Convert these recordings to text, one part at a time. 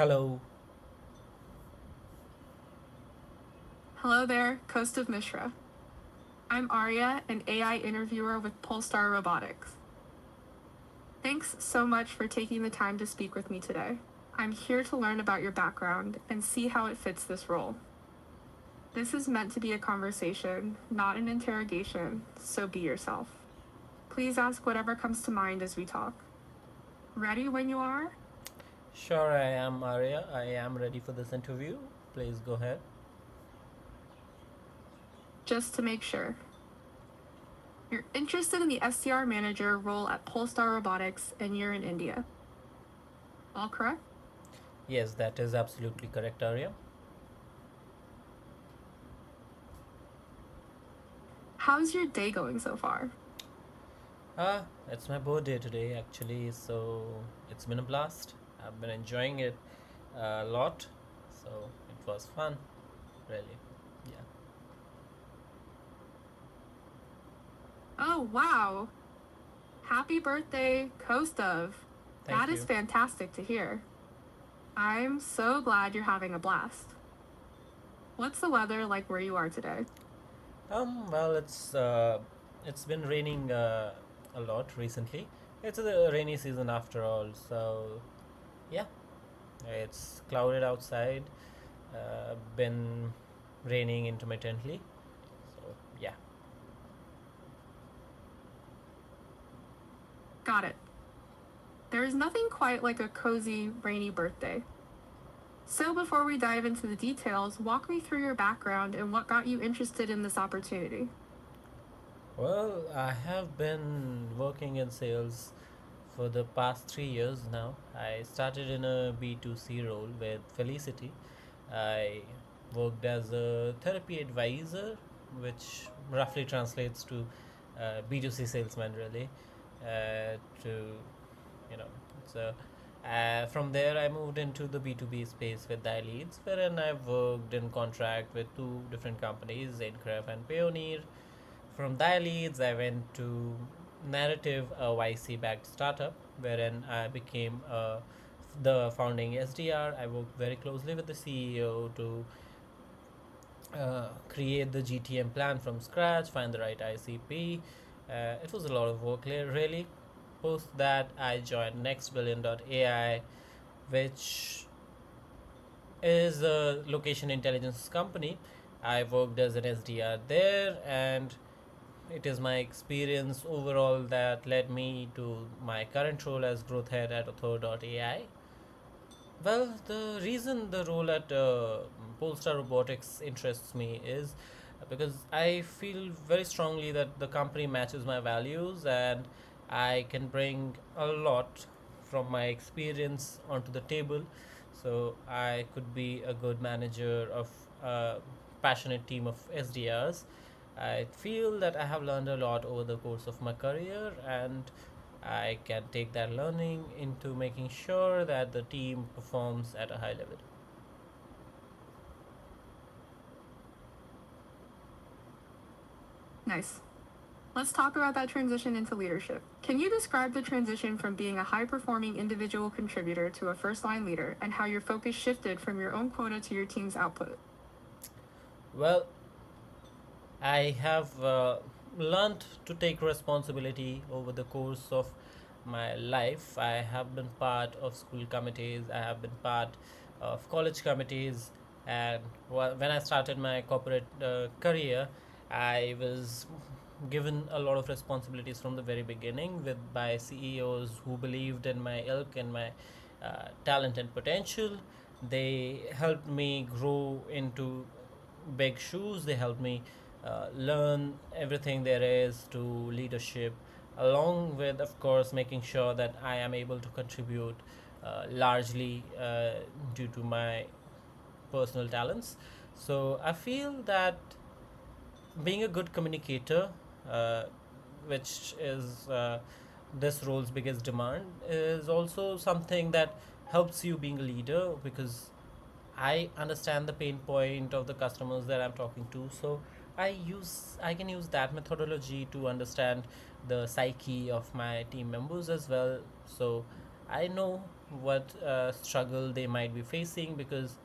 Hello. Hello there, Koustav Mishra. I'm ARIA, an AI interviewer with Polestar Robotics. Thanks so much for taking the time to speak with me today. I'm here to learn about your background and see how it fits this role. This is meant to be a conversation, not an interrogation, so be yourself. Please ask whatever comes to mind as we talk. Ready when you are? Sure, I am Arya. I am ready for this interview. Please go ahead. Just to make sure. You're interested in the SDR Manager role at Polestar Robotics and you're in India. All correct? Yes, that is absolutely correct, Arya. How's your day going so far? It's my birthday today, actually, so it's been a blast. I've been enjoying it a lot, so it was fun, really. Yeah, Oh, wow. Happy birthday, Koustav. thank That is you. fantastic to hear. I'm so glad you're having a blast. What's the weather like where you are today? Well, it's been raining a lot recently. It's a rainy season after all, so yeah, it's clouded outside. Been raining intermittently. So yeah. Got it. There is nothing quite like a cozy, rainy birthday. So, before we dive into the details, walk me through your background and what got you interested in this opportunity. Well, I have been working in sales for the past 3 years now. I started in a B2C role with Felicity. I worked as a therapy advisor, which roughly translates to B2C salesman, really. To you know, so from there I moved into the B2B space with Dialeads, wherein I worked in contract with two different companies, Zengraph and Payoneer. From Dialeads, I went to Narrative, a YC-backed startup, wherein I became the founding SDR. I worked very closely with the CEO to create the GTM plan from scratch, find the right ICP. It was a lot of work, really. Post that, I joined Next AI, which is a location intelligence company. I worked as an SDR there, and it is my experience overall that led me to my current role as growth head at AI. Well, the reason the role at Polestar Robotics interests me is because I feel very strongly that the company matches my values and I can bring a lot from my experience onto the table. So I could be a good manager of a passionate team of SDRs. I feel that I have learned a lot over the course of my career, and I can take that learning into making sure that the team performs at a high level. Nice. Let's talk about that transition into leadership. Can you describe the transition from being a high performing individual contributor to a first line leader and how your focus shifted from your own quota to your team's output? Well, I have learned to take responsibility over the course of my life. I have been part of school committees, I have been part of college committees, and when I started my corporate career, I was given a lot of responsibilities from the very beginning with by CEOs who believed in my ilk and my talent and potential. They helped me grow into big shoes. They helped me learn everything there is to leadership, along with, of course, making sure that I am able to contribute largely due to my personal talents. So I feel that being a good communicator, uh, which is this role's biggest demand, is also something that helps you being a leader because I understand the pain point of the customers that I'm talking to. So I can use that methodology to understand the psyche of my team members as well. So I know what struggle they might be facing because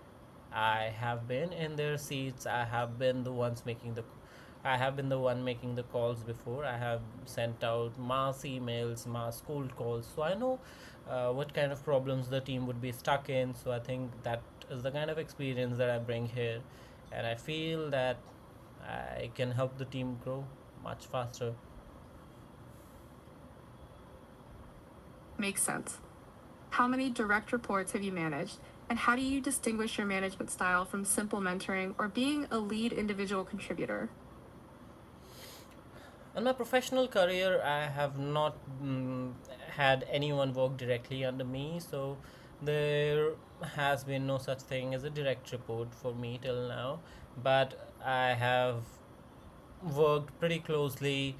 I have been in their seats. I have been the one making the calls before. I have sent out mass emails, mass cold calls, so I know what kind of problems the team would be stuck in. So I think that is the kind of experience that I bring here, and I feel that I can help the team grow much faster. Makes sense. How many direct reports have you managed? And how do you distinguish your management style from simple mentoring or being a lead individual contributor? In my professional career, I have not had anyone work directly under me, so there has been no such thing as a direct report for me till now. But I have worked pretty closely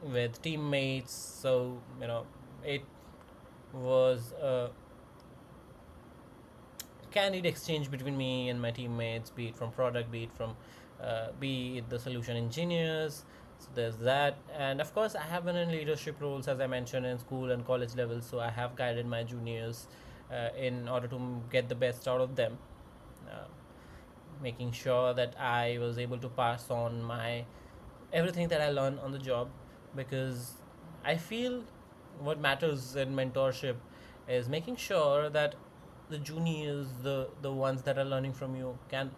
with teammates, so it was a candid exchange between me and my teammates, be it from product, be it the solution engineers. So there's that, and of course, I have been in leadership roles as I mentioned in school and college level. So I have guided my juniors in order to get the best out of them, uh, making sure that I was able to pass on my everything that I learned on the job, because I feel what matters in mentorship is making sure that the juniors, the ones that are learning from you, can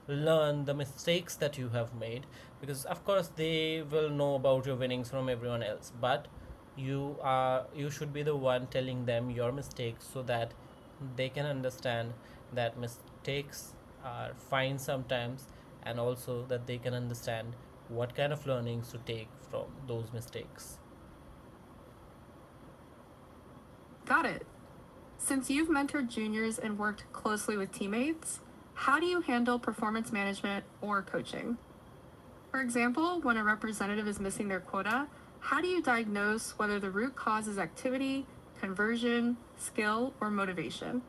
learn the mistakes that you have made, because of course they will know about your winnings from everyone else, but you should be the one telling them your mistakes so that they can understand that mistakes are fine sometimes, and also that they can understand what kind of learnings to take from those mistakes. Got it. Since you've mentored juniors and worked closely with teammates, how do you handle performance management or coaching? For example, when a representative is missing their quota, how do you diagnose whether the root cause is activity, conversion, skill, or motivation?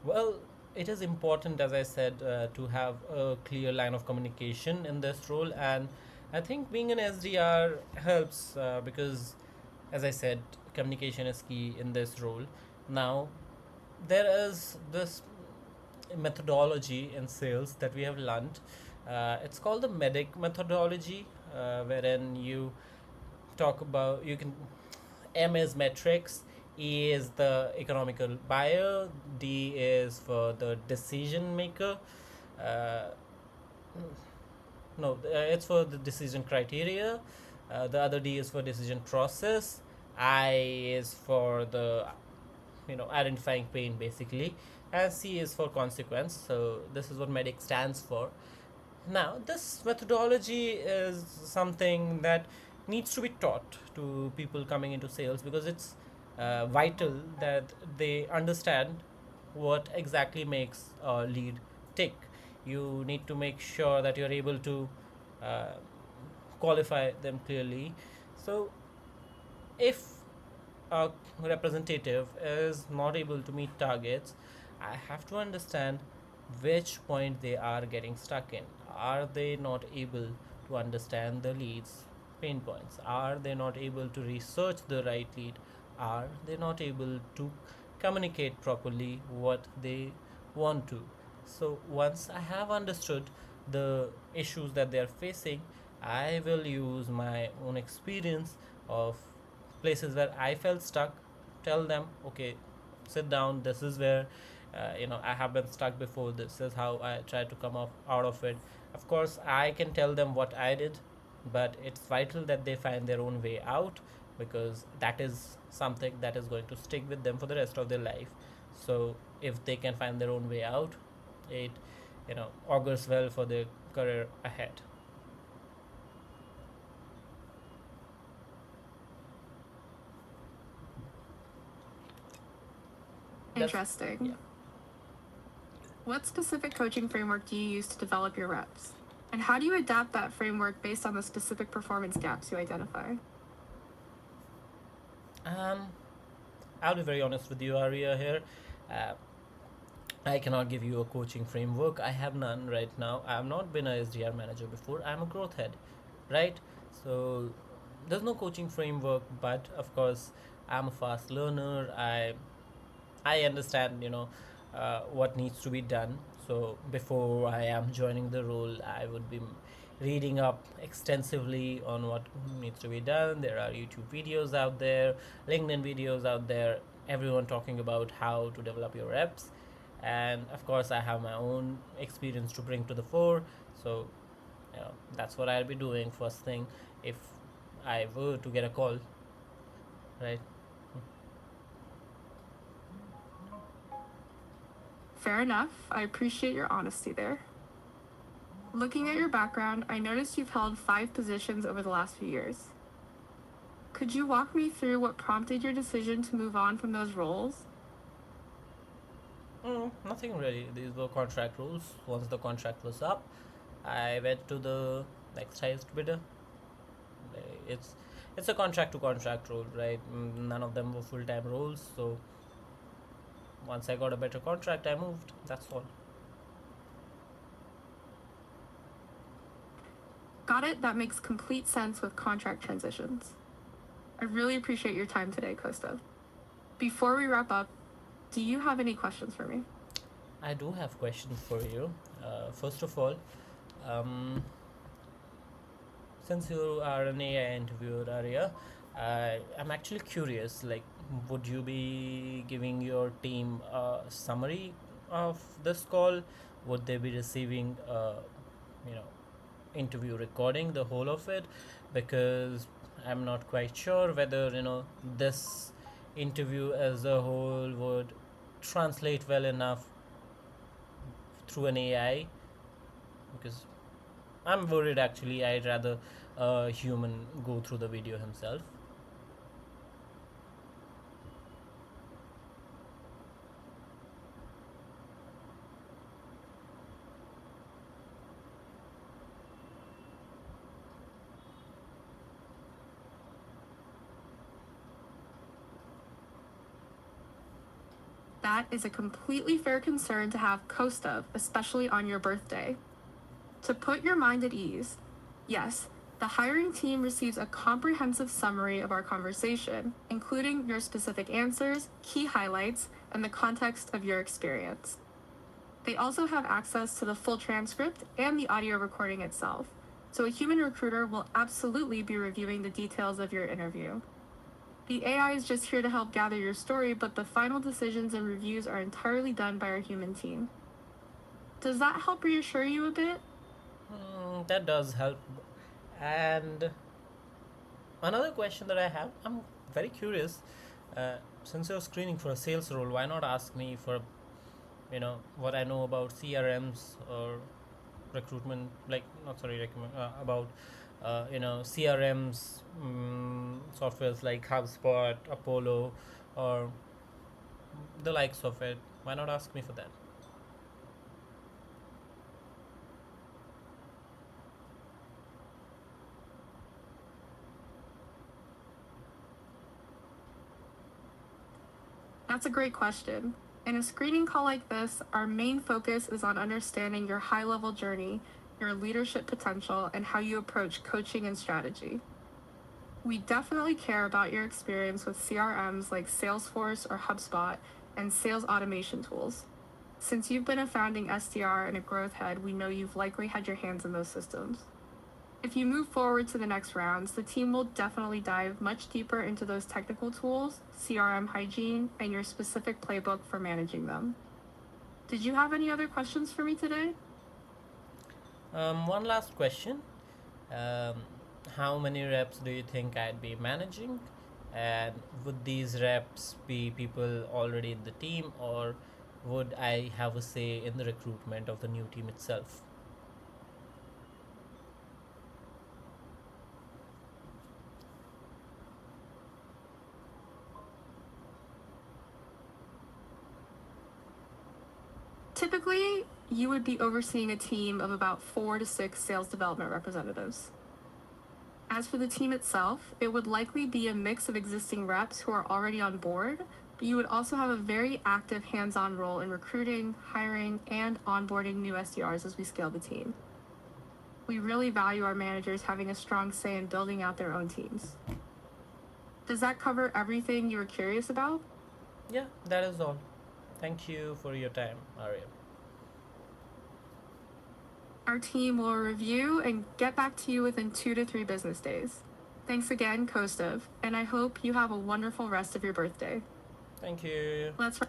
Well, it is important, as I said, to have a clear line of communication in this role, and I think being an SDR helps because, as I said, communication is key in this role. Now, there is this methodology in sales that we have learned. It's called the medic methodology, wherein you can M is metrics, E is the economical buyer, D is for the decision maker. Uh, no, it's for the decision criteria. The other D is for decision process. I is for the identifying pain basically, and C is for consequence. So this is what medic stands for. Now, this methodology is something that needs to be taught to people coming into sales, because it's vital that they understand what exactly makes a lead tick. You need to make sure that you're able to uh, qualify them clearly. So, if a representative is not able to meet targets, I have to understand which point they are getting stuck in. Are they not able to understand the lead's pain points? Are they not able to research the right lead? Are they not able to communicate properly what they want to? So, once I have understood the issues that they are facing, I will use my own experience of places where I felt stuck, tell them, okay, sit down. This is where, I have been stuck before. This is how I try to come up out of it. Of course, I can tell them what I did, but it's vital that they find their own way out, because that is something that is going to stick with them for the rest of their life. So if they can find their own way out, it augurs well for their career ahead. That's Interesting. yeah. What specific coaching framework do you use to develop your reps? And how do you adapt that framework based on the specific performance gaps you identify? Um, I'll be very honest with you, Aria here. Uh, I cannot give you a coaching framework. I have none right now. I have not been a SDR manager before. I'm a growth head, right? So there's no coaching framework, but of course, I'm a fast learner. I understand, what needs to be done. So before I am joining the role, I would be reading up extensively on what needs to be done. There are YouTube videos out there, LinkedIn videos out there, everyone talking about how to develop your reps. And of course, I have my own experience to bring to the fore. So, that's what I'll be doing first thing if I were to get a call, right? Fair enough. I appreciate your honesty there. Looking at your background, I noticed you've held 5 positions over the last few years. Could you walk me through what prompted your decision to move on from those roles? Nothing really. These were contract rules. Once the contract was up, I went to the next highest bidder. It's it's a contract to contract role, right? None of them were full time roles. So once I got a better contract, I moved. That's all. Got it. That makes complete sense with contract transitions. I really appreciate your time today, Koustav. Before we wrap up, do you have any questions for me? I do have questions for you. First of all, um, since you are an AI interviewer, Arya, I'm actually curious. Like, would you be giving your team a summary of this call? Would they be receiving, you know, interview recording, the whole of it? Because I'm not quite sure whether this interview as a whole would translate well enough through an AI. Because I'm worried actually. I'd rather a human go through the video himself. That is a completely fair concern to have, Koustav, especially on your birthday. To put your mind at ease, yes, the hiring team receives a comprehensive summary of our conversation, including your specific answers, key highlights, and the context of your experience. They also have access to the full transcript and the audio recording itself, so a human recruiter will absolutely be reviewing the details of your interview. The AI is just here to help gather your story, but the final decisions and reviews are entirely done by our human team. Does that help reassure you a bit? That does help. And another question that I have, I'm very curious. Since you're screening for a sales role, why not ask me for what I know about CRMs or recruitment, like not sorry recommend about CRMs, softwares like HubSpot, Apollo, or the likes of it. Why not ask me for that? That's a great question. In a screening call like this, our main focus is on understanding your high level journey, your leadership potential, and how you approach coaching and strategy. We definitely care about your experience with CRMs like Salesforce or HubSpot and sales automation tools. Since you've been a founding SDR and a growth head, we know you've likely had your hands in those systems. If you move forward to the next rounds, the team will definitely dive much deeper into those technical tools, CRM hygiene, and your specific playbook for managing them. Did you have any other questions for me today? One last question. Um, how many reps do you think I'd be managing? And would these reps be people already in the team, or would I have a say in the recruitment of the new team itself? Typically, you would be overseeing a team of about 4 to 6 sales development representatives. As for the team itself, it would likely be a mix of existing reps who are already on board, but you would also have a very active hands-on role in recruiting, hiring, and onboarding new SDRs as we scale the team. We really value our managers having a strong say in building out their own teams. Does that cover everything you were curious about? Yeah, that is all. Thank you for your time, Arya. Our team will review and get back to you within 2 to 3 business days. Thanks again, Koustav, and I hope you have a wonderful rest of your birthday. Thank you. Let's